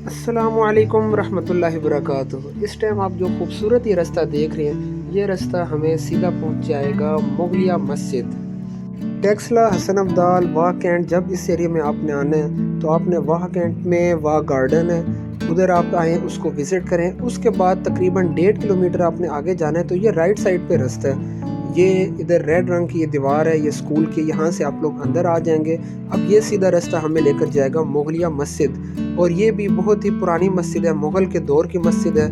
السلام علیکم ورحمۃ اللہ وبرکاتہ۔ اس ٹائم آپ جو خوبصورت یہ راستہ دیکھ رہے ہیں، یہ راستہ ہمیں سیدھا پہنچ جائے گا مغلیہ مسجد، ٹیکسلا، حسن ابدال، واہ کینٹ۔ جب اس ایریا میں آپ نے آنا ہے تو آپ نے واہ کینٹ میں واہ گارڈن ہے، ادھر آپ آئیں، اس کو وزٹ کریں۔ اس کے بعد تقریباً 1.5 کلومیٹر آپ نے آگے جانا ہے تو یہ رائٹ سائڈ پہ راستہ ہے۔ یہ ادھر ریڈ رنگ کی یہ دیوار ہے، یہ اسکول کی، یہاں سے آپ لوگ اندر آ جائیں گے۔ اب یہ سیدھا راستہ ہمیں لے کر جائے گا مغلیہ مسجد، اور یہ بھی بہت ہی پرانی مسجد ہے، مغل کے دور کی مسجد ہے۔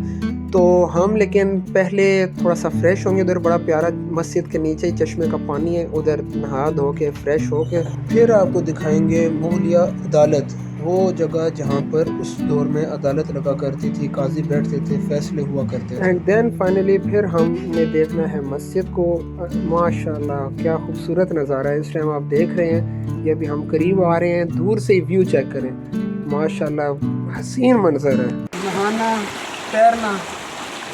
تو ہم لیکن پہلے تھوڑا سا فریش ہوں گے، ادھر بڑا پیارا مسجد کے نیچے ہی چشمے کا پانی ہے، ادھر نہا دھو کے فریش ہو کے پھر آپ کو دکھائیں گے مغلیہ عدالت، وہ جگہ جہاں پر اس دور میں عدالت لگا کرتی تھی، قاضی بیٹھتے تھے، فیصلے ہوا کرتے تھے۔ اینڈ دین فائنلی پھر ہم نے دیکھنا ہے مسجد کو۔ ماشاءاللہ کیا خوبصورت نظارہ ہے اس ٹائم آپ دیکھ رہے ہیں۔ یہ ابھی ہم قریب آ رہے ہیں، دور سے ویو چیک کریں، ماشاءاللہ حسین منظر ہے۔ نہانا، تیرنا،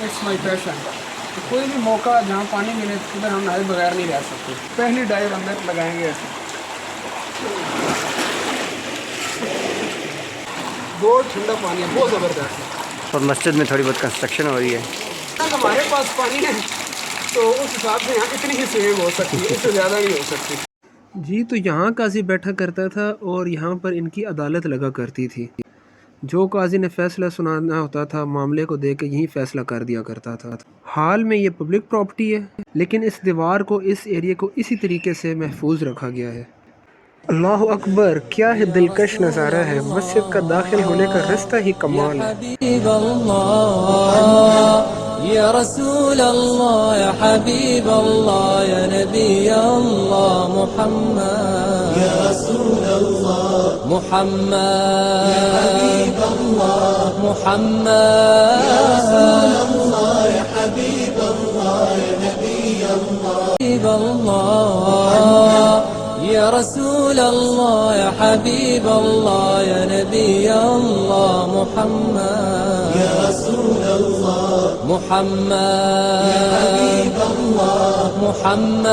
اٹس مائی پیشن۔ کوئی بھی موقع جہاں پانی ملے ادھر ہم نہائے بغیر نہیں رہ سکتے۔ پہلی ڈائیو ہم نے لگائیں گے ایسے، بہت ٹھنڈا پانی ہے، بہت زبردست ہے۔ اور مسجد میں تھوڑی بہت کنسٹرکشن ہو رہی ہے۔ ہمارے پاس پانی ہے تو اس حساب سے یہاں اتنی ہی سوئمنگ ہو سکتی ہے، اس سے زیادہ نہیں ہو سکتی۔ جی تو یہاں قاضی بیٹھا کرتا تھا اور یہاں پر ان کی عدالت لگا کرتی تھی۔ جو قاضی نے فیصلہ سنانا ہوتا تھا معاملے کو دے کے یہیں فیصلہ کر دیا کرتا تھا۔ حال میں یہ پبلک پراپرٹی ہے، لیکن اس دیوار کو، اس ایریا کو اسی طریقے سے محفوظ رکھا گیا ہے۔ اللہ اکبر، کیا ہے دلکش نظارہ ہے، مسجد کا داخل ہونے کا راستہ ہی کمال ہے۔ حبیب اللہ یا رسول اللہ، یا حبیب اللہ، یا نبی اللہ، محمد یا رسول اللہ، محمد یا حبیب اللہ، محمد یا رسول اللہ، یا حبیب اللہ، یا نبی اللہ، حبیب اللہ یا رسول اللہ، یا حبیب اللہ، یا نبی اللہ، محمد یا رسول اللہ، محمد یا حبیب اللہ، محمد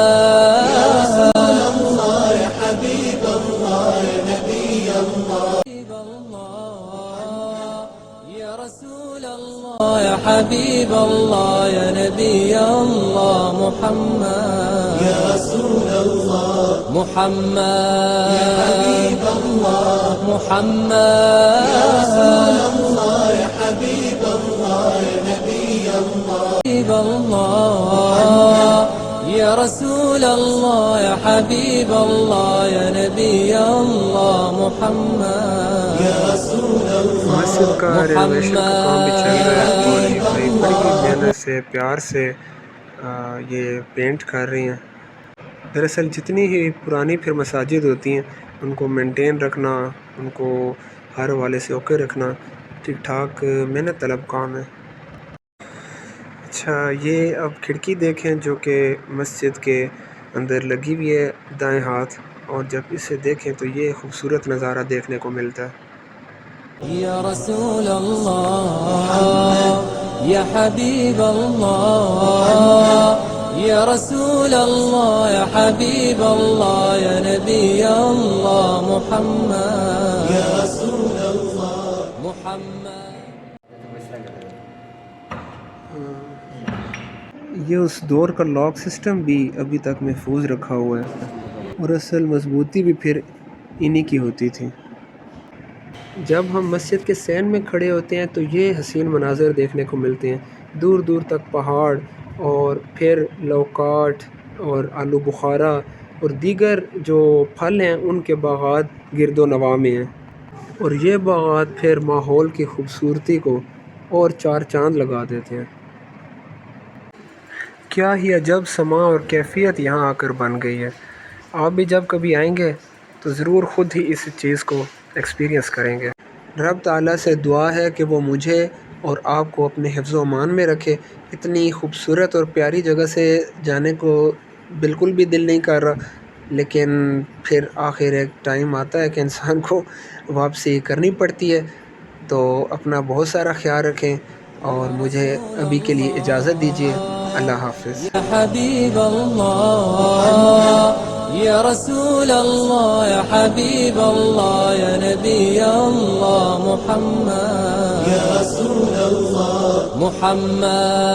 یا رسول اللہ، یا حبیب اللہ، یا نبی اللہ، یا رسول اللہ، یا حبیب اللہ، یا نبی اللہ، محمد یا رسول اللہ، محمد یا حبیب اللہ، محمد یا رسول اللہ، یا حبیب اللہ، یا نبی اللہ، حبیب اللہ یا رسول اللہ، یا حبیب اللہ، یا نبی اللہ، محمد یا رسول اللہ، مسجد کا رینوویشن کا کام بھی چل رہا ہے اور یہ بھائی بڑی محنت سے، پیار سے یہ پینٹ کر رہی ہیں۔ دراصل جتنی ہی پرانی پھر مساجد ہوتی ہیں ان کو مینٹین رکھنا، ان کو ہر حوالے سے اوکے رکھنا ٹھیک ٹھاک محنت طلب کام ہے۔ اچھا، یہ اب کھڑکی دیکھیں جو کہ مسجد کے اندر لگی ہوئی ہے دائیں ہاتھ، اور جب اسے دیکھیں تو یہ خوبصورت نظارہ دیکھنے کو ملتا ہے۔ یا رسول اللہ، یا حبیب اللہ، یا رسول اللہ، یا حبیب اللہ، یا نبی اللہ، محمد یا رسول اللہ، محمد۔ یہ اس دور کا لاک سسٹم بھی ابھی تک محفوظ رکھا ہوا ہے، اور اصل مضبوطی بھی پھر انہی کی ہوتی تھی۔ جب ہم مسجد کے سین میں کھڑے ہوتے ہیں تو یہ حسین مناظر دیکھنے کو ملتے ہیں، دور دور تک پہاڑ، اور پھر لوکاٹ اور آلو بخارا اور دیگر جو پھل ہیں ان کے باغات گرد و نواح میں ہیں، اور یہ باغات پھر ماحول کی خوبصورتی کو اور چار چاند لگا دیتے ہیں۔ کیا ہی عجب سما اور کیفیت یہاں آ کر بن گئی ہے۔ آپ بھی جب کبھی آئیں گے تو ضرور خود ہی اس چیز کو ایکسپیرینس کریں گے۔ رب تعالیٰ سے دعا ہے کہ وہ مجھے اور آپ کو اپنے حفظ و امان میں رکھے۔ اتنی خوبصورت اور پیاری جگہ سے جانے کو بالکل بھی دل نہیں کر رہا، لیکن پھر آخر ایک ٹائم آتا ہے کہ انسان کو واپسی کرنی پڑتی ہے۔ تو اپنا بہت سارا خیال رکھیں اور مجھے ابھی کے لیے اجازت دیجیے۔ اللہ حافظ۔ یا حبیب اللہ، یا رسول اللہ، یا حبیب اللہ، یا نبی اللہ، محمد محمد